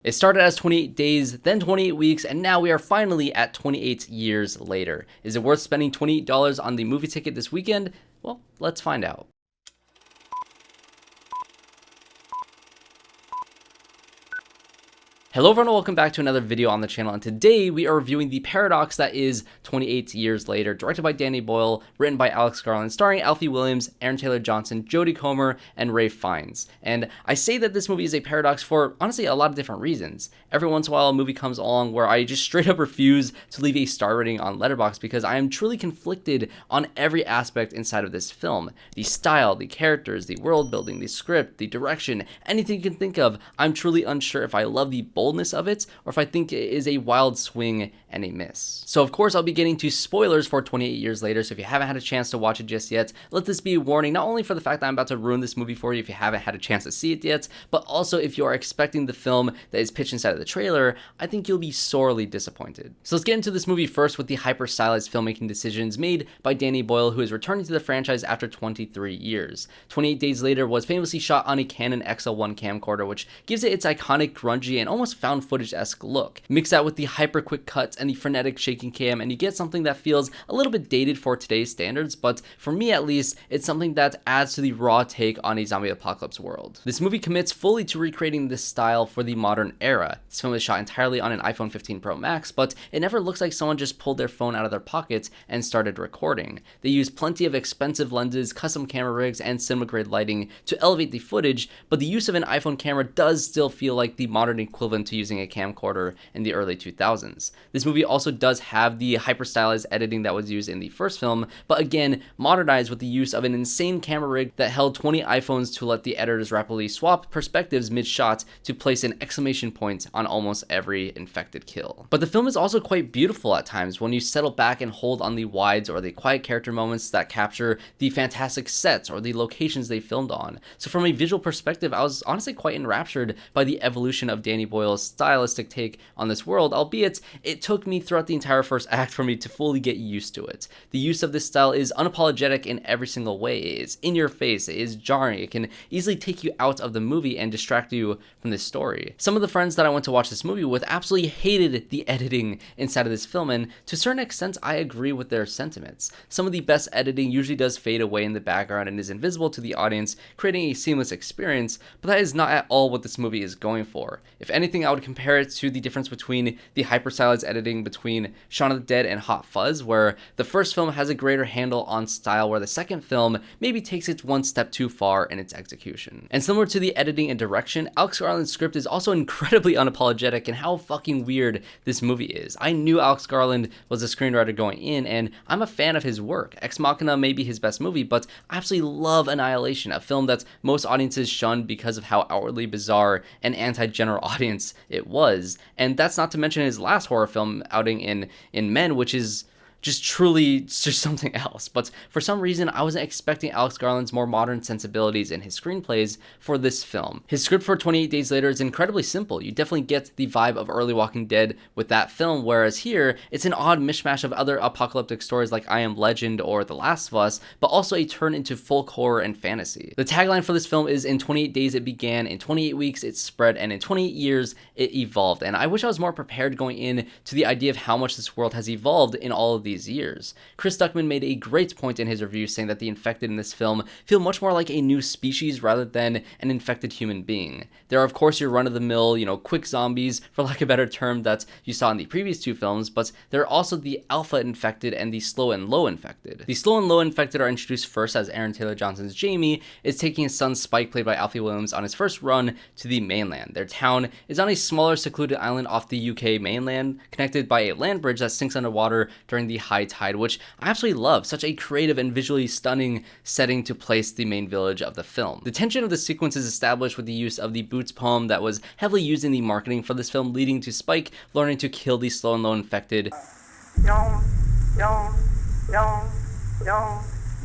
It started as 28 days, then 28 weeks, and now we are finally at 28 years later. Is it worth spending $28 on the movie ticket this weekend? Well, let's find out. Hello everyone, welcome back to another video on the channel, and today we are reviewing the paradox that is 28 Years Later, directed by Danny Boyle, written by Alex Garland, starring Alfie Williams, Aaron Taylor Johnson, Jodie Comer, and Ralph Fiennes. And I say that this movie is a paradox for, honestly, a lot of different reasons. Every once in a while a movie comes along where I just straight up refuse to leave a star rating on Letterboxd because I am truly conflicted on every aspect inside of this film. The style, the characters, the world building, the script, the direction, anything you can think of. I'm truly unsure if I love the boldness of it, or if I think it is a wild swing and a miss. So of course I'll be getting to spoilers for 28 Years Later, so if you haven't had a chance to watch it just yet, let this be a warning, not only for the fact that I'm about to ruin this movie for you if you haven't had a chance to see it yet, but also if you are expecting the film that is pitched inside of the trailer, I think you'll be sorely disappointed. So let's get into this movie first with the hyper-stylized filmmaking decisions made by Danny Boyle, who is returning to the franchise after 23 years. 28 Days Later was famously shot on a Canon XL1 camcorder, which gives it its iconic grungy and almost found footage-esque look. Mix that with the hyper quick cuts and the frenetic shaking cam, and you get something that feels a little bit dated for today's standards, but for me at least, it's something that adds to the raw take on a zombie apocalypse world. This movie commits fully to recreating this style for the modern era. This film is shot entirely on an iPhone 15 Pro Max, but it never looks like someone just pulled their phone out of their pockets and started recording. They use plenty of expensive lenses, custom camera rigs, and cinema-grade lighting to elevate the footage, but the use of an iPhone camera does still feel like the modern equivalent to using a camcorder in the early 2000s. This movie also does have the hyper-stylized editing that was used in the first film, but again, modernized with the use of an insane camera rig that held 20 iPhones to let the editors rapidly swap perspectives mid-shot to place an exclamation point on almost every infected kill. But the film is also quite beautiful at times when you settle back and hold on the wides or the quiet character moments that capture the fantastic sets or the locations they filmed on. So from a visual perspective, I was honestly quite enraptured by the evolution of Danny Boyle's stylistic take on this world, albeit it took me throughout the entire first act for me to fully get used to it. The use of this style is unapologetic in every single way. It is in your face, it is jarring, it can easily take you out of the movie and distract you from this story. Some of the friends that I went to watch this movie with absolutely hated the editing inside of this film, and to a certain extent I agree with their sentiments. Some of the best editing usually does fade away in the background and is invisible to the audience, creating a seamless experience, but that is not at all what this movie is going for. If anything, I would compare it to the difference between the hyper-stylized editing between Shaun of the Dead and Hot Fuzz, where the first film has a greater handle on style, where the second film maybe takes it one step too far in its execution. And similar to the editing and direction, Alex Garland's script is also incredibly unapologetic in how fucking weird this movie is. I knew Alex Garland was a screenwriter going in, and I'm a fan of his work. Ex Machina may be his best movie, but I absolutely love Annihilation, a film that most audiences shunned because of how outwardly bizarre and anti-general audience it was. And that's not to mention his last horror film outing in Men, which is just truly just something else. But for some reason, I wasn't expecting Alex Garland's more modern sensibilities in his screenplays for this film. His script for 28 Days Later is incredibly simple. You definitely get the vibe of early Walking Dead with that film, whereas here, it's an odd mishmash of other apocalyptic stories like I Am Legend or The Last of Us, but also a turn into folk horror and fantasy. The tagline for this film is, "In 28 days it began, in 28 weeks it spread, and in 28 years it evolved." And I wish I was more prepared going in to the idea of how much this world has evolved in all of these years. Chris Duckman made a great point in his review, saying that the infected in this film feel much more like a new species rather than an infected human being. There are of course your run-of-the-mill, quick zombies, for lack of a better term, that you saw in the previous two films, but there are also the alpha infected and the slow and low infected. The slow and low infected are introduced first as Aaron Taylor Johnson's Jamie is taking his son Spike, played by Alfie Williams, on his first run to the mainland. Their town is on a smaller secluded island off the UK mainland, connected by a land bridge that sinks underwater during the high tide, which I absolutely love. Such a creative and visually stunning setting to place the main village of the film. The tension of the sequence is established with the use of the Boots poem that was heavily used in the marketing for this film, leading to Spike learning to kill the slow and low infected.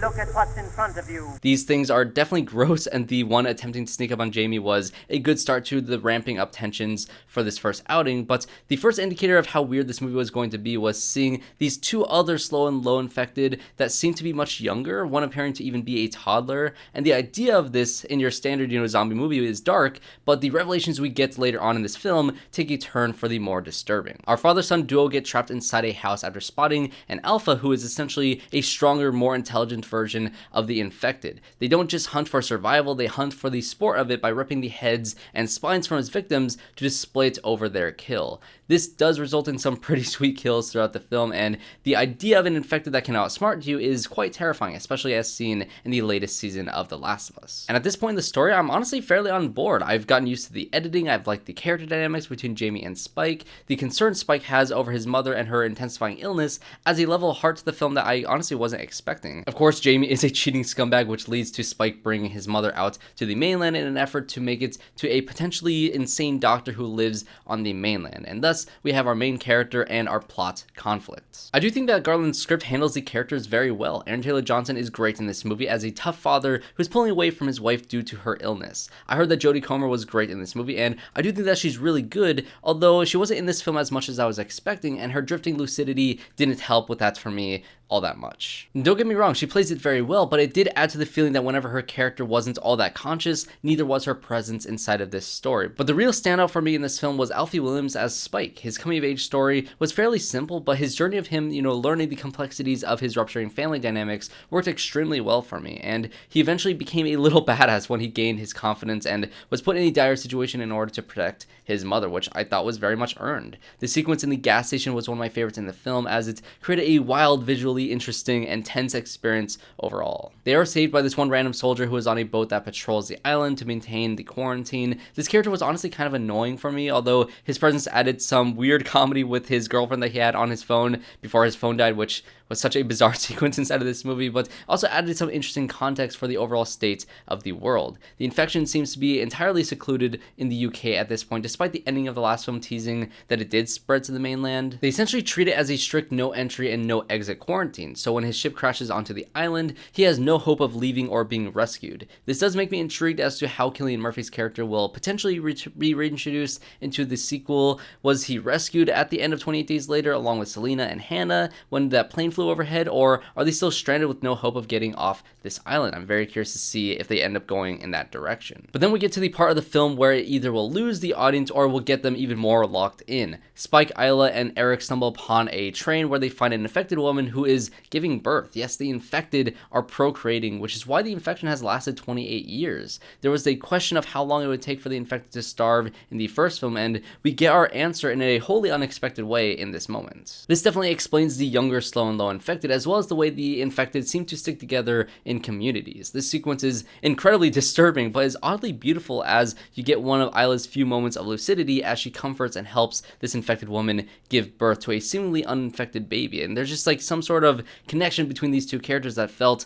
Look at what's in front of you. These things are definitely gross, and the one attempting to sneak up on Jamie was a good start to the ramping up tensions for this first outing, but the first indicator of how weird this movie was going to be was seeing these two other slow and low infected that seemed to be much younger, one appearing to even be a toddler, and the idea of this in your standard, zombie movie is dark, but the revelations we get later on in this film take a turn for the more disturbing. Our father-son duo get trapped inside a house after spotting an alpha who is essentially a stronger, more intelligent version of the infected. They don't just hunt for survival, they hunt for the sport of it by ripping the heads and spines from his victims to display it over their kill. This does result in some pretty sweet kills throughout the film, and the idea of an infected that can outsmart you is quite terrifying, especially as seen in the latest season of The Last of Us. And at this point in the story, I'm honestly fairly on board. I've gotten used to the editing, I've liked the character dynamics between Jamie and Spike, the concern Spike has over his mother and her intensifying illness adds a level of heart to the film that I honestly wasn't expecting. Of course, Jamie is a cheating scumbag, which leads to Spike bringing his mother out to the mainland in an effort to make it to a potentially insane doctor who lives on the mainland, and thus we have our main character and our plot conflicts. I do think that Garland's script handles the characters very well. Aaron Taylor Johnson is great in this movie as a tough father who's pulling away from his wife due to her illness. I heard that Jodie Comer was great in this movie, and I do think that she's really good, although she wasn't in this film as much as I was expecting, and her drifting lucidity didn't help with that for me all that much. And don't get me wrong, she plays it very well, but it did add to the feeling that whenever her character wasn't all that conscious, neither was her presence inside of this story. But the real standout for me in this film was Alfie Williams as Spike. His coming-of-age story was fairly simple, but his journey of him, learning the complexities of his rupturing family dynamics worked extremely well for me, and he eventually became a little badass when he gained his confidence and was put in a dire situation in order to protect his mother, which I thought was very much earned. The sequence in the gas station was one of my favorites in the film, as it created a wild, visually interesting and tense experience overall. They are saved by this one random soldier who is on a boat that patrols the island to maintain the quarantine. This character was honestly kind of annoying for me, although his presence added some weird comedy with his girlfriend that he had on his phone before his phone died, which was such a bizarre sequence inside of this movie, but also added some interesting context for the overall state of the world. The infection seems to be entirely secluded in the UK at this point, despite the ending of the last film teasing that it did spread to the mainland. They essentially treat it as a strict no entry and no exit quarantine, so when his ship crashes onto the island, he has no hope of leaving or being rescued. This does make me intrigued as to how Cillian Murphy's character will potentially be reintroduced into the sequel. Was he rescued at the end of 28 Days Later along with Selena and Hannah when that plane flew overhead, or are they still stranded with no hope of getting off this island? I'm very curious to see if they end up going in that direction. But then we get to the part of the film where it either will lose the audience or will get them even more locked in. Spike, Isla, and Eric stumble upon a train where they find an infected woman who is giving birth. Yes, the infected are procreating, which is why the infection has lasted 28 years. There was a question of how long it would take for the infected to starve in the first film, and we get our answer in a wholly unexpected way in this moment. This definitely explains the younger, slow, and low infected, as well as the way the infected seem to stick together in communities. This sequence is incredibly disturbing, but is oddly beautiful as you get one of Isla's few moments of lucidity as she comforts and helps this infected woman give birth to a seemingly uninfected baby. And there's just like some sort of connection between these two characters that felt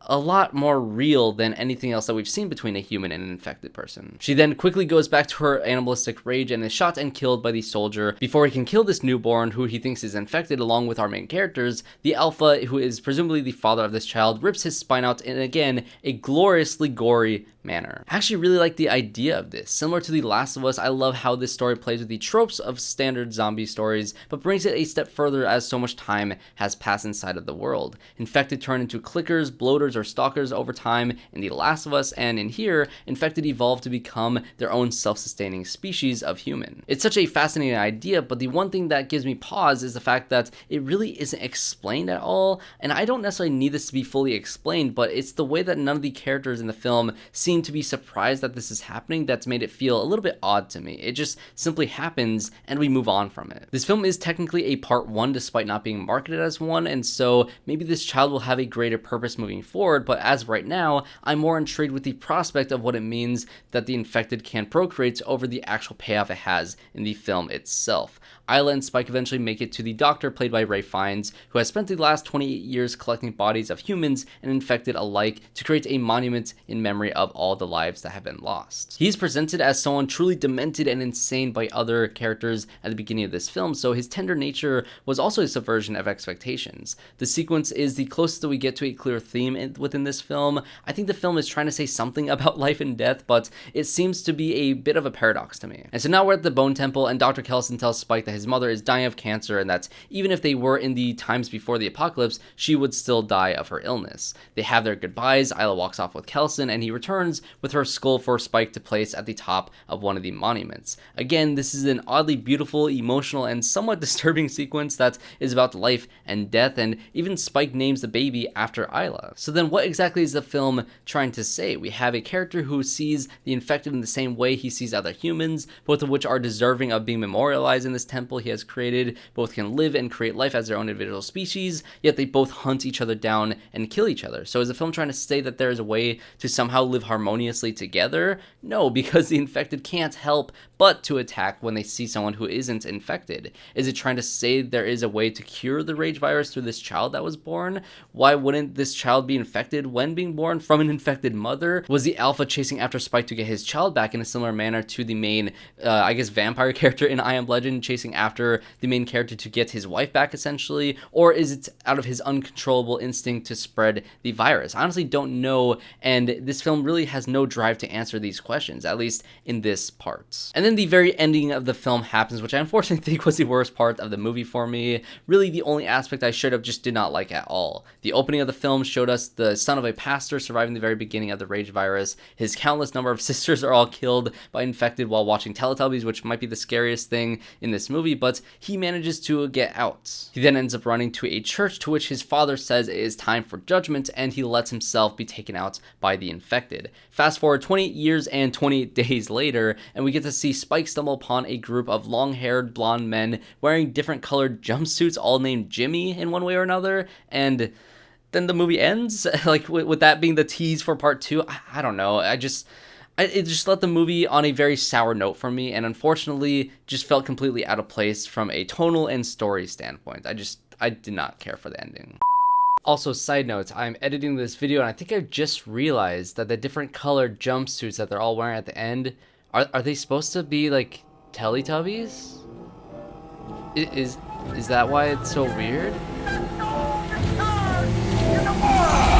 a lot more real than anything else that we've seen between a human and an infected person. She then quickly goes back to her animalistic rage and is shot and killed by the soldier before he can kill this newborn who he thinks is infected along with our main characters. The alpha, who is presumably the father of this child, rips his spine out in, again, a gloriously gory manner. I actually really like the idea of this. Similar to The Last of Us, I love how this story plays with the tropes of standard zombie stories, but brings it a step further as so much time has passed inside of the world. Infected turn into clickers, bloaters, or stalkers over time in The Last of Us, and in here, infected evolve to become their own self-sustaining species of human. It's such a fascinating idea, but the one thing that gives me pause is the fact that it really isn't explained at all, and I don't necessarily need this to be fully explained, but it's the way that none of the characters in the film seem to be surprised that this is happening that's made it feel a little bit odd to me. It just simply happens, and we move on from it. This film is technically a part 1 despite not being marketed as one, and so maybe this child will have a greater purpose moving forward, but as of right now, I'm more intrigued with the prospect of what it means that the infected can procreate over the actual payoff it has in the film itself. Isla and Spike eventually make it to the doctor played by Ralph Fiennes, who has spent the last 28 years collecting bodies of humans and infected alike to create a monument in memory of all the lives that have been lost. He's presented as someone truly demented and insane by other characters at the beginning of this film, so his tender nature was also a subversion of expectations. The sequence is the closest that we get to a clear theme with within this film. I think the film is trying to say something about life and death, but it seems to be a bit of a paradox to me. And so now we're at the Bone Temple, and Dr. KELSON tells Spike that his mother is dying of cancer, and that even if they were in the times before the apocalypse, she would still die of her illness. They have their goodbyes. Isla walks off with KELSON, and he returns with her skull for Spike to place at the top of one of the monuments. Again, this is an oddly beautiful, emotional, and somewhat disturbing sequence that is about life and death, and even Spike names the baby after Isla. So then what exactly is the film trying to say? We have a character who sees the infected in the same way he sees other humans, both of which are deserving of being memorialized in this temple he has created. Both can live and create life as their own individual species, yet they both hunt each other down and kill each other. So is the film trying to say that there is a way to somehow live harmoniously together? No, because the infected can't help but to attack when they see someone who isn't infected. Is it trying to say there is a way to cure the rage virus through this child that was born? Why wouldn't this child be infected when being born from an infected mother? Was the Alpha chasing after Spike to get his child back in a similar manner to the main, I guess, vampire character in I Am Legend, chasing after the main character to get his wife back, essentially? Or is it out of his uncontrollable instinct to spread the virus? I honestly don't know, and this film really has no drive to answer these questions, at least in this part. And then the very ending of the film happens, which I unfortunately think was the worst part of the movie for me. Really the only aspect I should have just did not like at all. The opening of the film showed us the son of a pastor surviving the very beginning of the rage virus. His countless number of sisters are all killed by infected while watching Teletubbies, which might be the scariest thing in this movie, but he manages to get out. He then ends up running to a church to which his father says it is time for judgment, and he lets himself be taken out by the infected. Fast forward 28 years and 28 days later, and we get to see Spike stumble upon a group of long-haired blonde men wearing different colored jumpsuits, all named Jimmy in one way or another, and then the movie ends, like with that being the tease for part 2. I don't know, it just let the movie on a very sour note for me, and unfortunately just felt completely out of place from a tonal and story standpoint. I did not care for the ending. Also, side note, I'm editing this video and I think I just realized that the different colored jumpsuits that they're all wearing at the end, are they supposed to be like Teletubbies? Is that why it's so weird?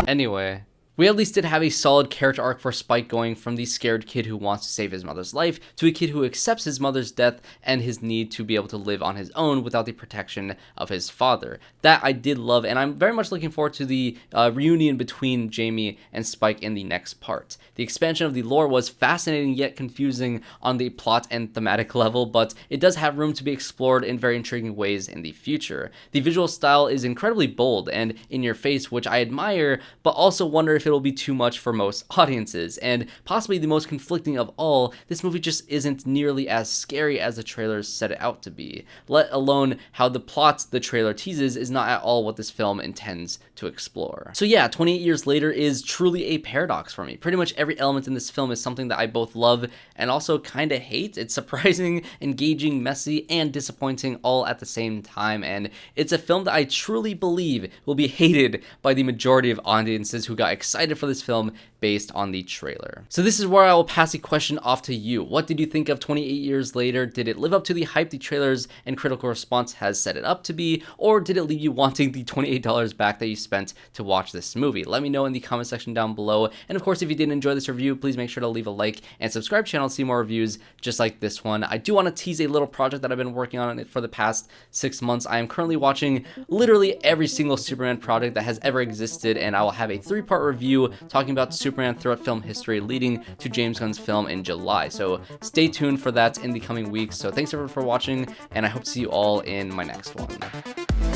Anyway, we at least did have a solid character arc for Spike, going from the scared kid who wants to save his mother's life to a kid who accepts his mother's death and his need to be able to live on his own without the protection of his father. That I did love, and I'm very much looking forward to the reunion between Jamie and Spike in the next part. The expansion of the lore was fascinating yet confusing on the plot and thematic level, but it does have room to be explored in very intriguing ways in the future. The visual style is incredibly bold and in your face, which I admire, but also wonder if it'll be too much for most audiences. And possibly the most conflicting of all, this movie just isn't nearly as scary as the trailers set it out to be, let alone how the plot the trailer teases is not at all what this film intends to explore. So yeah, 28 years later is truly a paradox for me. Pretty much every element in this film is something that I both love and also kind of hate. It's surprising, engaging, messy, and disappointing all at the same time, and it's a film that I truly believe will be hated by the majority of audiences who got excited for this film based on the trailer. So this is where I will pass the question off to you. What did you think of 28 years later? Did it live up to the hype the trailers and critical response has set it up to be, or did it leave you wanting the $28 back that you spent to watch this movie? Let me know in the comment section down below, and of course if you did enjoy this review, please make sure to leave a like and subscribe to the channel to see more reviews just like this one. I do want to tease a little project that I've been working on for the past 6 months. I am currently watching literally every single Superman project that has ever existed, and I will have a 3-part review talking about Superman throughout film history leading to James Gunn's film in July. So stay tuned for that in the coming weeks. So thanks everyone for watching, and I hope to see you all in my next one.